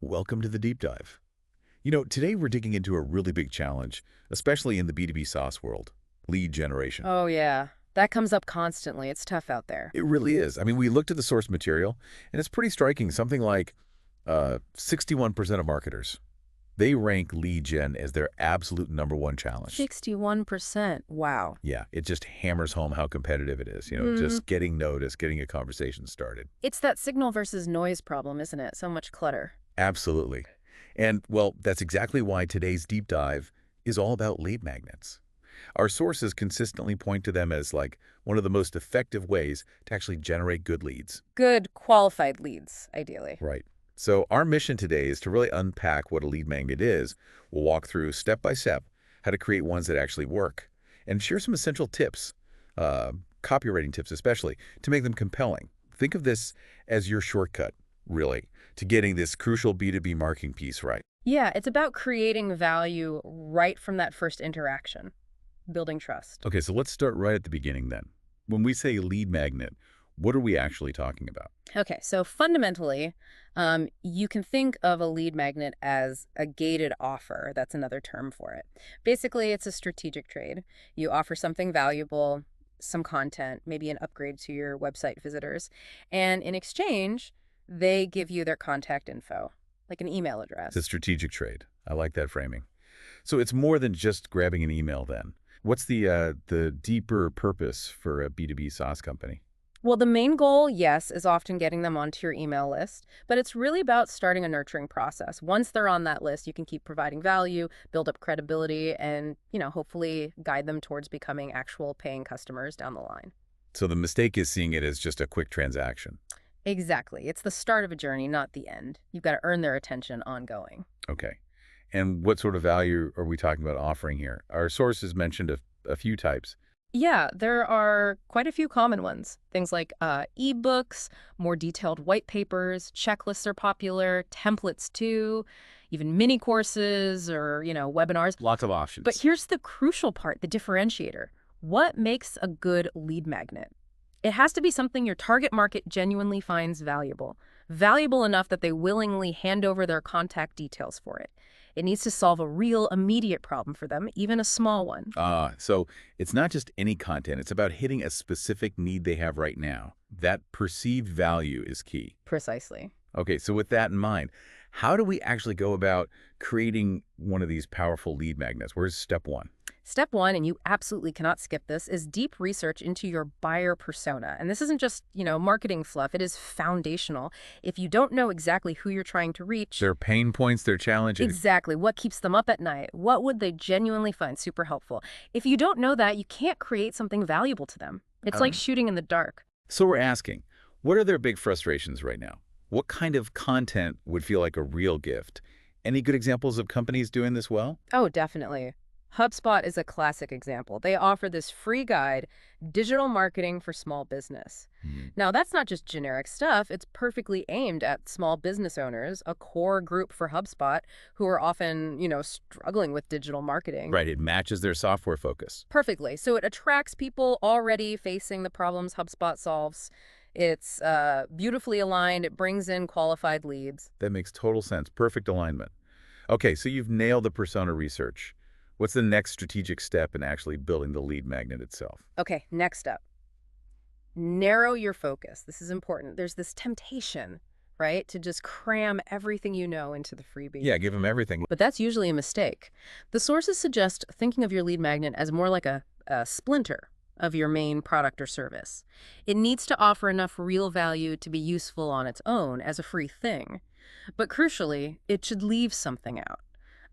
Welcome to the deep dive. Today we're digging into a really big challenge, especially in the B2B SaaS world, lead generation. Oh, yeah. That comes up constantly. It's tough out there. It really is. I mean, we looked at the source material, and it's pretty striking. Something like 61% of marketers, they rank lead gen as their absolute number one challenge. 61%. Wow. Yeah, it just hammers home how competitive it is, just getting noticed, getting a conversation started. It's that signal versus noise problem, isn't it? So much clutter. Absolutely. And, well, that's exactly why today's deep dive is all about lead magnets. Our sources consistently point to them as like one of the most effective ways to actually generate good leads. Good, qualified leads, ideally. Right. So our mission today is to really unpack what a lead magnet is. We'll walk through step by step how to create ones that actually work and share some essential tips, copywriting tips especially, to make them compelling. Think of this as your shortcut, really, to getting this crucial B2B marketing piece right. Yeah, it's about creating value right from that first interaction, building trust. Okay, so let's start right at the beginning then. When we say lead magnet, what are we actually talking about? Okay, so fundamentally, you can think of a lead magnet as a gated offer. That's another term for it. Basically, it's a strategic trade. You offer something valuable, some content, maybe an upgrade to your website visitors, and in exchange, they give you their contact info, like an email It's a address. strategic trade. I like that framing. So it's more than just grabbing an email then. What's the deeper purpose for a B2B SaaS company? Well, the main goal, yes, is often getting them onto your email list, but it's really about starting a nurturing process. Once they're on that list, you can keep providing value, build up credibility, and, hopefully guide them towards becoming actual paying customers down the line. So the mistake is seeing it as just a quick transaction. Exactly. It's the start of a journey, not the end. You've got to earn their attention ongoing. Okay. And what sort of value are we talking about offering here? Our sources mentioned a few types. Yeah, there are quite a few common ones. Things like ebooks, more detailed white papers, checklists are popular, templates too, even mini courses or, webinars. Lots of But options. here's the crucial part, the differentiator. What makes a good lead magnet? It has to be something your target market genuinely finds valuable. Valuable enough that they willingly hand over their contact details for it. It needs to solve a real immediate problem for them, even a small one. So it's not just any content. It's about hitting a specific need they have right now. That perceived value is key. Precisely. Okay, so with that in mind, how do we actually go about creating one of these powerful lead magnets? Where's step one? Step one, and you absolutely cannot skip this, is deep research into your buyer persona. And this isn't just, marketing fluff. It is foundational. If you don't know exactly who you're trying to reach, Their pain points, their challenges. exactly what keeps them up at night, what would they genuinely find super helpful? If you don't know that, you can't create something valuable to them. It's like shooting in the dark. So we're asking, what are their big frustrations right now? What kind of content would feel like a real gift? Any good examples of companies doing this well? Oh, definitely. HubSpot is a classic example. They offer this free guide, Digital Marketing for Small Business. Hmm. Now, that's not just generic stuff. It's perfectly aimed at small business owners, a core group for HubSpot who are often, struggling with digital marketing. Right, it matches their software focus. Perfectly. So it attracts people already facing the problems HubSpot solves. It's beautifully aligned. It brings in qualified leads. That makes total sense. Perfect alignment. Okay, so you've nailed the persona research. What's the next strategic step in actually building the lead magnet itself? Okay, next up. Narrow your focus. This is important. There's this temptation, right, to just cram everything you know into the freebie. Yeah, give them everything. But that's usually a mistake. The sources suggest thinking of your lead magnet as more like a splinter of your main product or service. It needs to offer enough real value to be useful on its own as a free thing. But crucially, it should leave something out.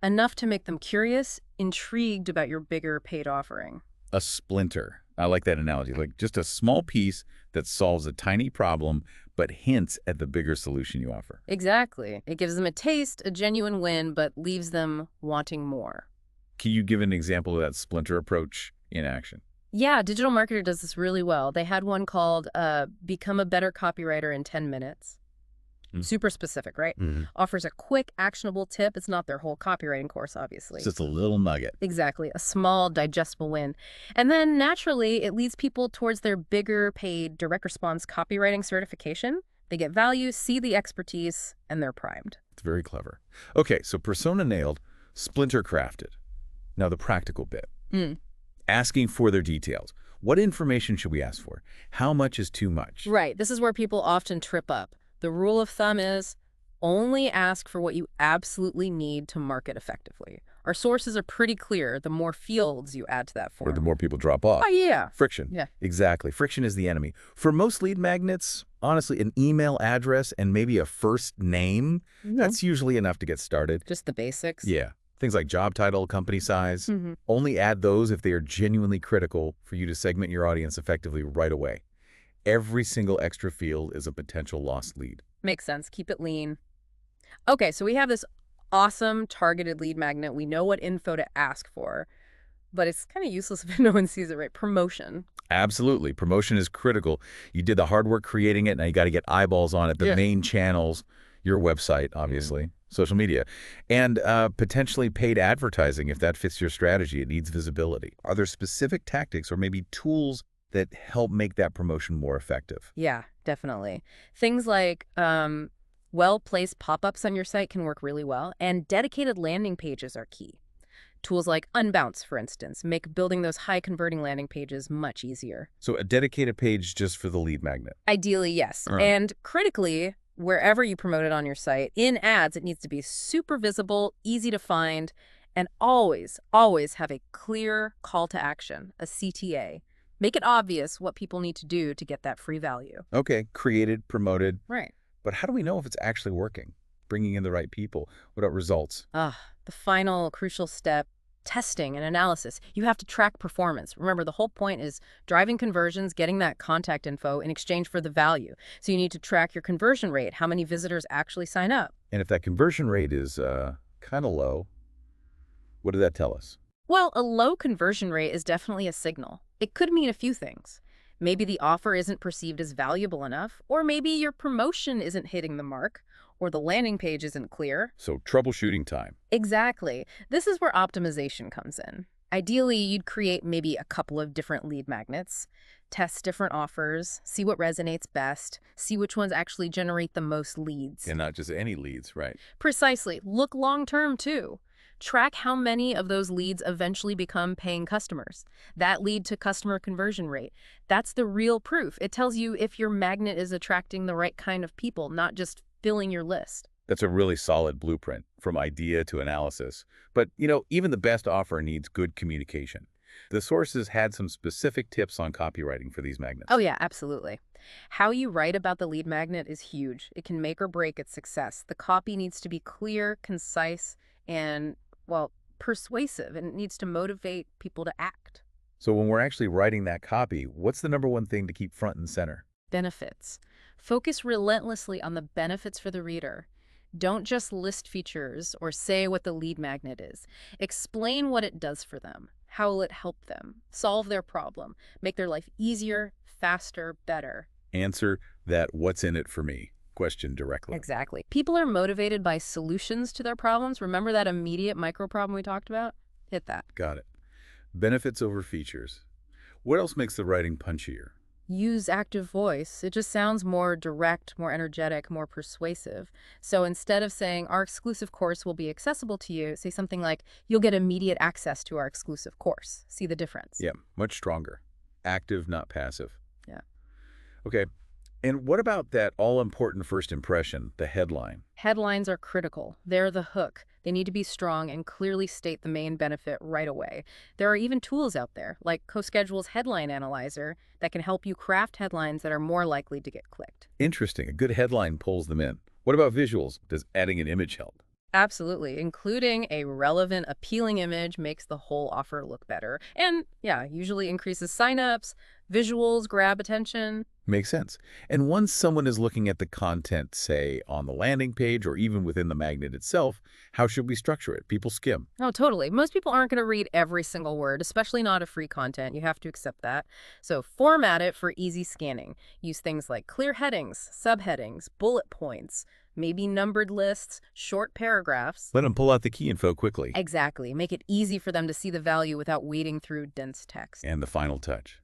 Enough to make them curious, intrigued about your bigger paid offering. A splinter. I like that analogy. Like just a small piece that solves a tiny problem, but hints at the bigger solution you offer. Exactly. It gives them a taste, a genuine win, but leaves them wanting more. Can you give an example of that splinter approach in action? Yeah, Digital Marketer does this really well. They had one called Become a Better Copywriter in 10 Minutes. Super specific, right? Offers a quick, actionable tip. It's not their whole copywriting course, obviously. It's just a little nugget. Exactly. A small, digestible win. And then, naturally, it leads people towards their bigger paid direct response copywriting certification. They get value, see the expertise, and they're primed. It's very clever. Okay, so persona nailed, splinter crafted. Now the practical bit. Mm. Asking for their details. What information should we ask for? How much is too much? Right. This is where people often trip up. The rule of thumb is only ask for what you absolutely need to market effectively. Our sources are pretty clear the more fields you add to that Or the form. more people drop off. Oh, yeah. Friction. Yeah. Exactly. Friction is the enemy. For most lead magnets, honestly, an email address and maybe a first name, that's usually enough to get started. Just the basics. Yeah. Things like job title, company size. Mm-hmm. Only add those if they are genuinely critical for you to segment your audience effectively right away. Every single extra field is a potential lost lead. Makes sense. Keep it lean. Okay, so we have this awesome targeted lead magnet. We know what info to ask for, but it's kind of useless if no one sees it, right? Promotion. Absolutely. Promotion is critical. You did the hard work creating it, now you got to get eyeballs on it. The main channels, your website, obviously, social media, and potentially paid advertising if that fits your strategy. It needs visibility. Are there specific tactics or maybe tools that help make that promotion more effective? Yeah, definitely. Things like well-placed pop-ups on your site can work really well, and dedicated landing pages are key. Tools like Unbounce, for instance, make building those high-converting landing pages much easier. So a dedicated page just for the lead magnet. Ideally, yes. All right. And critically, wherever you promote it on your site, in ads, it needs to be super visible, easy to find, and always, always have a clear call to action, a CTA. Make it obvious what people need to do to get that free value. Okay, created, promoted. Right. But how do we know if it's actually working? Bringing in the right people. What about results? The final crucial step, testing and analysis. You have to track performance. Remember, the whole point is driving conversions, getting that contact info in exchange for the value. So you need to track your conversion rate, how many visitors actually sign up. And if that conversion rate is kind of low, what does that tell us? Well, a low conversion rate is definitely a signal. It could mean a few things. Maybe the offer isn't perceived as valuable enough, or maybe your promotion isn't hitting the mark, or the landing page isn't clear. So troubleshooting time. Exactly. This is where optimization comes in. Ideally, you'd create maybe a couple of different lead magnets, test different offers, see what resonates best, see which ones actually generate the most leads. And not just any leads, right? Precisely. Look long-term, too. Track how many of those leads eventually become paying customers. That lead to customer conversion rate. That's the real proof. It tells you if your magnet is attracting the right kind of people, not just filling your list. That's a really solid blueprint from idea to analysis. But, even the best offer needs good communication. The sources had some specific tips on copywriting for these magnets. Oh, yeah, absolutely. How you write about the lead magnet is huge. It can make or break its success. The copy needs to be clear, concise, and, well, persuasive, and it needs to motivate people to act. So when we're actually writing that copy, what's the number one thing to keep front and center? Benefits. Focus relentlessly on the benefits for the reader. Don't just list features or say what the lead magnet is. Explain what it does for them. How will it help them? Solve their problem. Make their life easier, faster, better. Answer that "what's in it for me" question directly. Exactly. People are motivated by solutions to their problems. Remember that immediate micro problem we talked about? Hit that. Got it. Benefits over features. What else makes the writing punchier? Use active voice. It just sounds more direct, more energetic, more persuasive. So instead of saying, our exclusive course will be accessible to you, say something like, you'll get immediate access to our exclusive course. See the difference? Yeah, much stronger. Active, not passive. Yeah. Okay. And what about that all-important first impression, the headline? Headlines are critical. They're the hook. They need to be strong and clearly state the main benefit right away. There are even tools out there, like CoSchedule's Headline Analyzer, that can help you craft headlines that are more likely to get clicked. Interesting. A good headline pulls them in. What about visuals? Does adding an image help? Absolutely. Including a relevant, appealing image makes the whole offer look better. And yeah, usually increases signups, visuals grab attention. Makes sense. And once someone is looking at the content, say, on the landing page or even within the magnet itself, how should we structure it? People skim. Oh, totally. Most people aren't going to read every single word, especially not a free content. You have to accept that. So format it for easy scanning. Use things like clear headings, subheadings, bullet points, maybe numbered lists, short paragraphs. Let them pull out the key info quickly. Exactly. Make it easy for them to see the value without wading through dense text. And the final touch.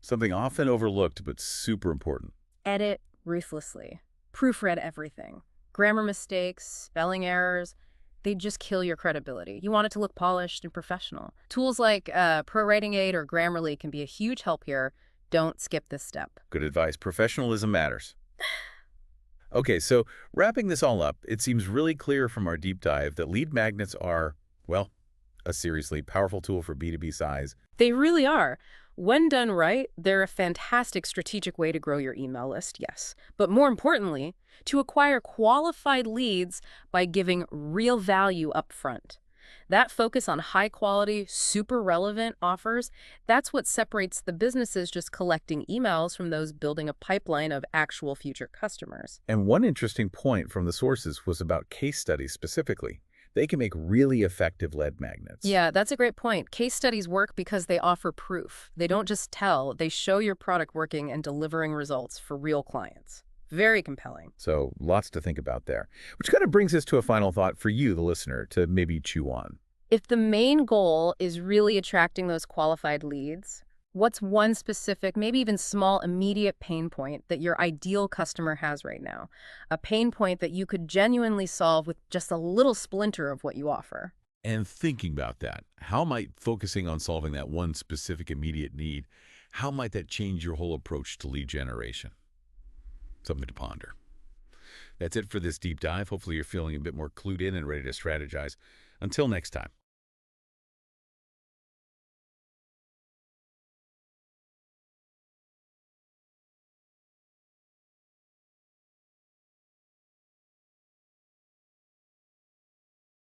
Something often overlooked but super important. Edit ruthlessly. Proofread everything. Grammar mistakes, spelling errors, they just kill your credibility. You want it to look polished and professional. Tools like Pro Writing Aid or Grammarly can be a huge help here. Don't skip this step. Good advice. Professionalism matters. Okay, so wrapping this all up, it seems really clear from our deep dive that lead magnets are, well, a seriously powerful tool for B2B size. They really are. When done right, they're a fantastic strategic way to grow your email list, yes. But more importantly, to acquire qualified leads by giving real value up front. That focus on high quality, super relevant offers, that's what separates the businesses just collecting emails from those building a pipeline of actual future customers. And one interesting point from the sources was about case studies specifically. They can make really effective lead magnets. Yeah, that's a great point. Case studies work because they offer proof. They don't just tell, they show your product working and delivering results for real clients. Very compelling. So lots to think about there, which kind of brings us to a final thought for you, the listener, to maybe chew on. If the main goal is really attracting those qualified leads, what's one specific, maybe even small, immediate pain point that your ideal customer has right now? A pain point that you could genuinely solve with just a little splinter of what you offer. And thinking about that, how might focusing on solving that one specific immediate need, how might that change your whole approach to lead generation? Something to ponder. That's it for this deep dive. Hopefully you're feeling a bit more clued in and ready to strategize. Until next time.